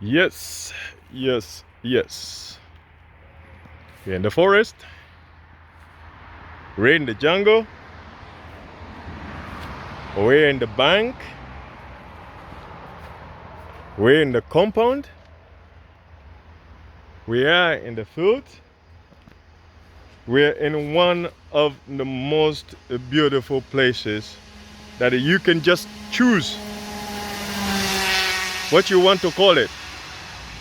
Yes, yes, yes. We're in the forest, we're in the jungle, we're in the bank, we're in the compound, we are in the field. We're in one of the most beautiful places that you can just choose what you want to call it,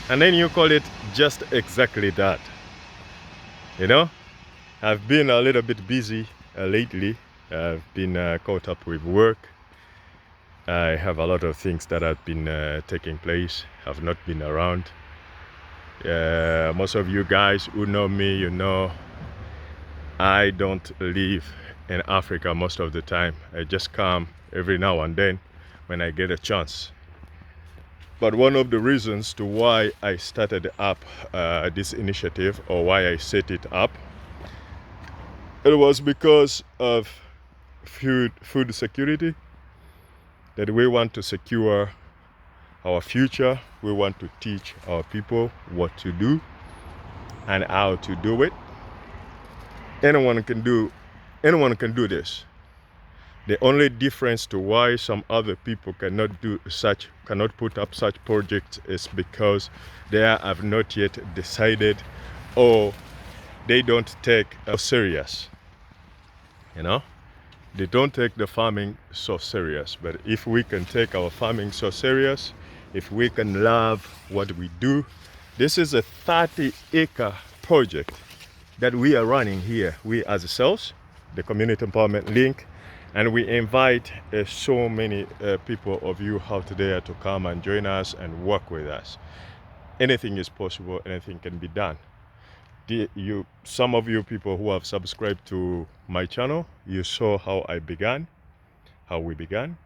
and then you call it just exactly that. You know, I've been a little bit busy lately. I've been caught up with work. I have a lot of things that have been taking place. I've not been around. Most of you guys who know me, you know, I don't live in Africa most of the time. I just come every now and then when I get a chance. But one of the reasons to why I started up this initiative, or why I set it up, it was because of food security, that we want to secure our future. We want to teach our people what to do and how to do it. Anyone can do this. The only difference to why some other people cannot put up such projects is because they have not yet decided, or they don't take it serious. You know, they don't take the farming so serious. But if we can take our farming so serious, if we can love what we do, this is a 30-acre project that we are running here, we as cells, the Community Empowerment Link, and we invite so many people of you out there to come and join us and work with us. Anything is possible, anything can be done. Some of you people who have subscribed to my channel, you saw how we began.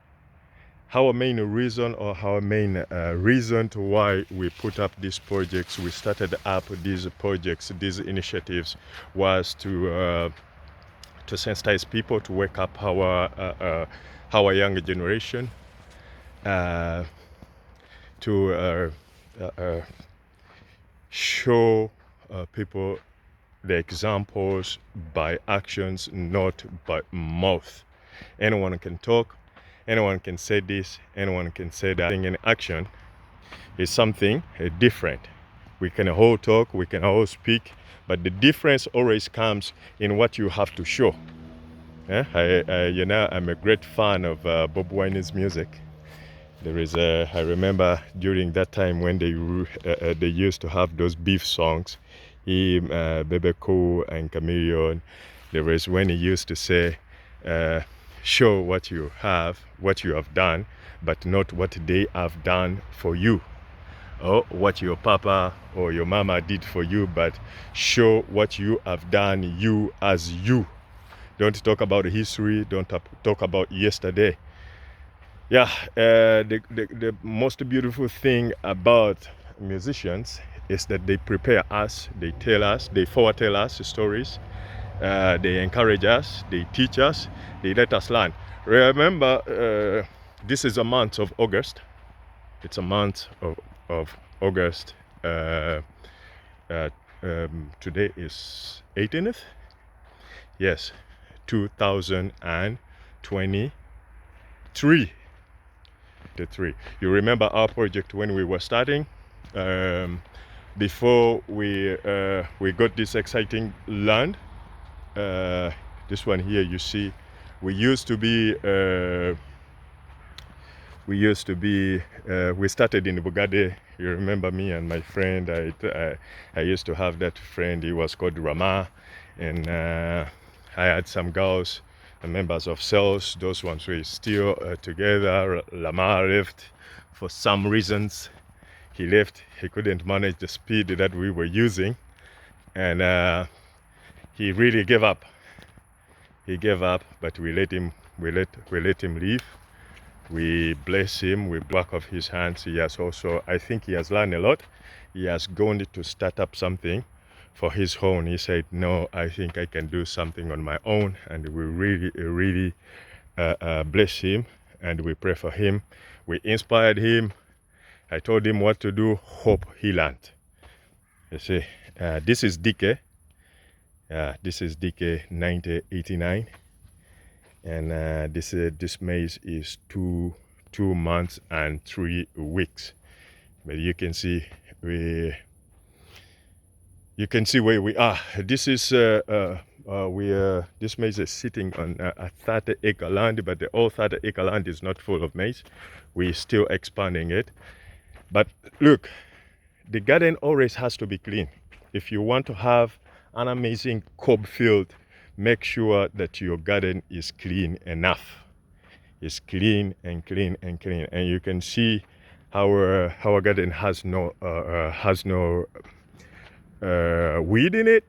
Our main reason, or our main reason to why we put up these projects, we started up these projects, these initiatives, was to sensitize people, to wake up our younger generation, to show people the examples by actions, not by mouth. Anyone can talk, anyone can say this, anyone can say that. In action is something different. We can all talk, we can all speak, but the difference always comes in what you have to show. I'm a great fan of Bob Wine's music. I remember during that time when they used to have those beef songs, him, Bebe Cool and Chameleon. There was when he used to say, show what you have done, but not what they have done for you, or what your papa or your mama did for you, but show what you have done, you as you. Don't talk about history, don't talk about yesterday. Yeah, the most beautiful thing about musicians is that they prepare us, they tell us, they foretell us stories, they encourage us, they teach us, they let us learn. Remember, this is a month of August. It's a month of August. Today is 18th. Yes, 2023. You remember our project when we were starting, before we got this exciting land. This one here, you see, we started in Bugade. You remember me and my friend. I used to have that friend. He was called Rama, and I had some girls, members of cells. Those ones were still together. Lama left for some reasons. He left. He couldn't manage the speed that we were using, and he really gave up. He gave up, but we let him leave. We bless him with the work of his hands. He has also, I think he has learned a lot. He has gone to start up something for his own. He said, no, I think I can do something on my own. And we really bless him, and we pray for him. We inspired him, I told him what to do, hope he learned. You see, this is DK. This is DK 9089. And this maize is two months and 3 weeks. But you can see where we are. This is this maize is sitting on a 30-acre land, but the whole 30-acre land is not full of maize. We're still expanding it. But look, the garden always has to be clean. If you want to have an amazing cob field, make sure that your garden is clean enough. It's clean and clean and clean, and you can see our garden has no weed in it.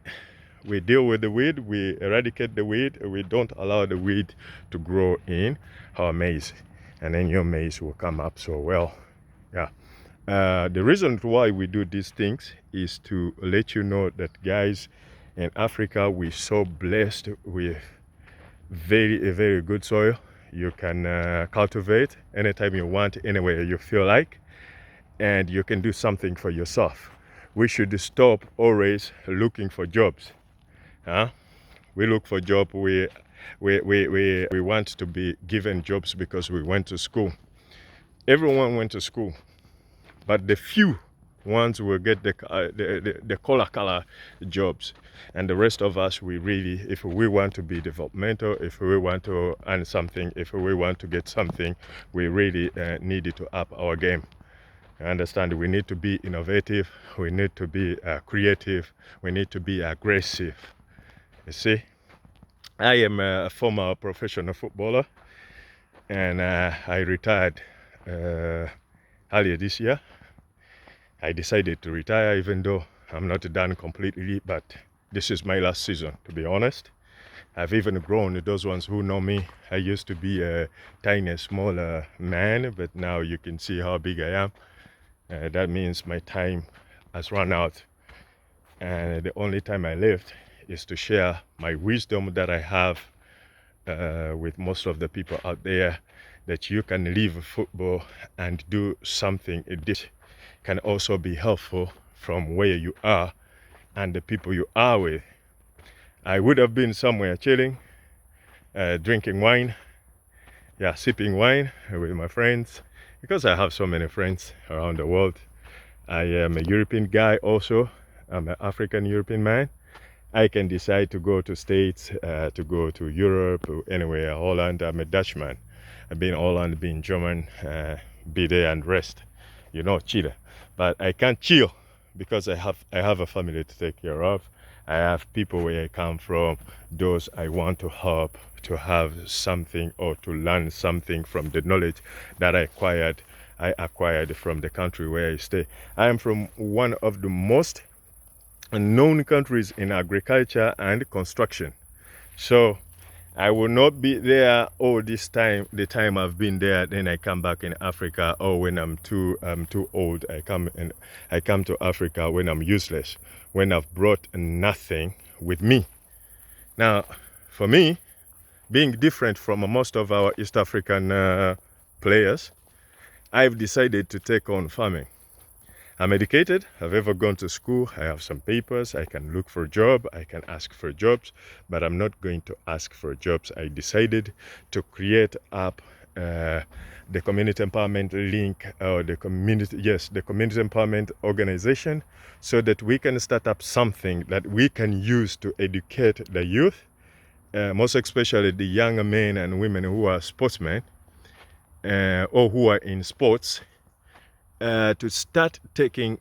We deal with the weed, we eradicate the weed, we don't allow the weed to grow in our maize, and then your maize will come up so well. Yeah. The reason why we do these things is to let you know that, guys, in Africa we're so blessed with a very good soil. You can cultivate anytime you want, anywhere you feel like, and you can do something for yourself. We should stop always looking for jobs. We look for jobs. We want to be given jobs because we went to school. Everyone went to school, but the few ones will get the color jobs, and the rest of us, we really, if we want to be developmental, if we want to earn something, if we want to get something, we really need to up our game. I understand we need to be innovative, we need to be creative, we need to be aggressive. You see, I am a former professional footballer, and I retired earlier this year. I decided to retire, even though I'm not done completely, but this is my last season, to be honest. I've even grown. Those ones who know me, I used to be a tiny, smaller man, but now you can see how big I am. That means my time has run out, and the only time I left is to share my wisdom that I have with most of the people out there, that you can leave football and do something. This can also be helpful from where you are and the people you are with. I would have been somewhere chilling, drinking wine, sipping wine with my friends, because I have so many friends around the world. I am a European guy also. I'm an African European man. I can decide to go to States, to go to Europe, anywhere, Holland. I'm a Dutchman. I've been Holland, been German, be there and rest, chill. But I can't chill because I have a family to take care of. I have people where I come from, those I want to help, to have something or to learn something from the knowledge that I acquired from the country where I stay. I am from one of the most known countries in agriculture and construction. So I will not be there all this time. The time I've been there, then I come back in Africa, or when I'm too old, I come to Africa when I'm useless, when I've brought nothing with me. Now, for me, being different from most of our East African players, I've decided to take on farming. I'm educated, I've ever gone to school, I have some papers, I can look for a job, I can ask for jobs, but I'm not going to ask for jobs. I decided to create up the community empowerment link, or the community empowerment organization, so that we can start up something that we can use to educate the youth, most especially the young men and women who are sportsmen, or who are in sports, to start taking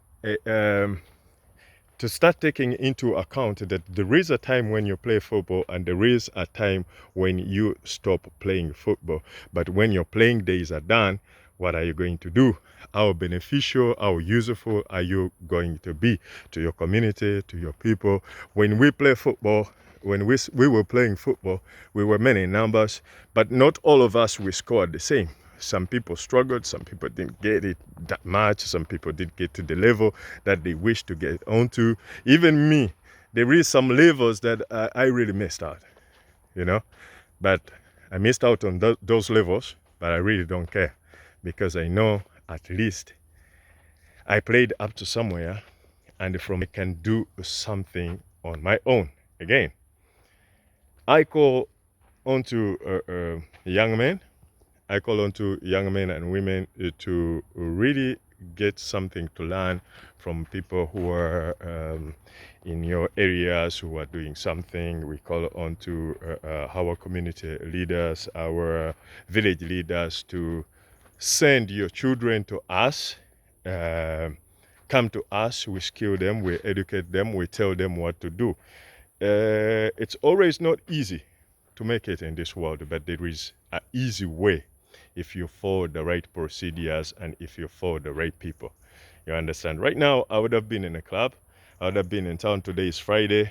into account that there is a time when you play football and there is a time when you stop playing football. But when your playing days are done, what are you going to do? How beneficial, how useful are you going to be to your community, to your people? When we play football, when we were playing football, we were many in numbers, but not all of us we scored the same. Some people struggled, some people didn't get it that much, some people didn't get to the level that they wish to get onto. Even me, there is some levels that I really missed out, but I missed out on those levels, but I really don't care, because I know at least I played up to somewhere, and from I can do something on my own. Again, I call onto young men. I call on to young men and women to really get something to learn from people who are in your areas who are doing something. We call on to our community leaders, our village leaders to send your children to us. Come to us, we skill them, we educate them, we tell them what to do. It's always not easy to make it in this world, but there is an easy way if you follow the right procedures and if you follow the right people. You understand? Right now, I would have been in a club. I would have been in town. Today is Friday.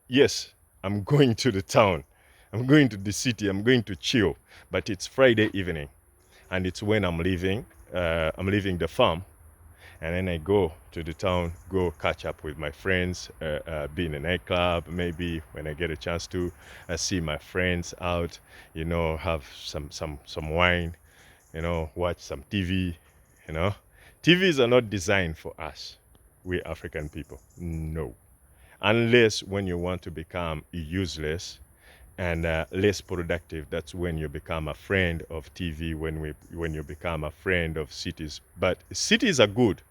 Yes, I'm going to the town. I'm going to the city. I'm going to chill. But it's Friday evening, and it's when I'm leaving. I'm leaving the farm, and then I go to the town, go catch up with my friends, be in a nightclub, maybe when I get a chance to see my friends out, have some wine, watch some TV, you know. TVs are not designed for us, we African people, no. Unless when you want to become useless and less productive, that's when you become a friend of TV, when you become a friend of cities. But cities are good,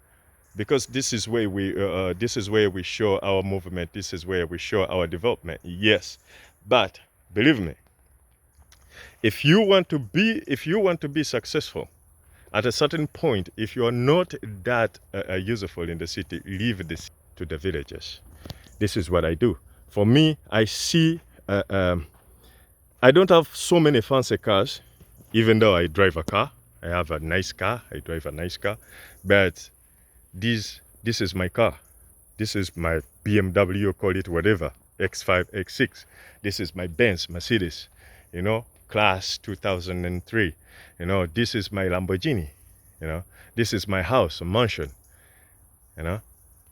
because this is where we show our movement. This is where we show our development. Yes, but believe me, if you want to be successful, at a certain point, if you are not that useful in the city, leave this to the villages. This is what I do. For me, I see. I don't have so many fancy cars, even though I drive a car. I have a nice car. I drive a nice car, but this is my car. This is my BMW, call it whatever, X5, X6. This is my Benz, Mercedes, class 2003. This is my Lamborghini. This is my house, a mansion.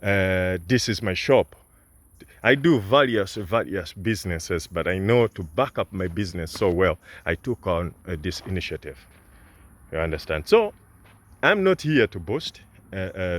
This is my shop. I do various businesses, but I know to back up my business so well, I took on this initiative. You understand? So I'm not here to boast.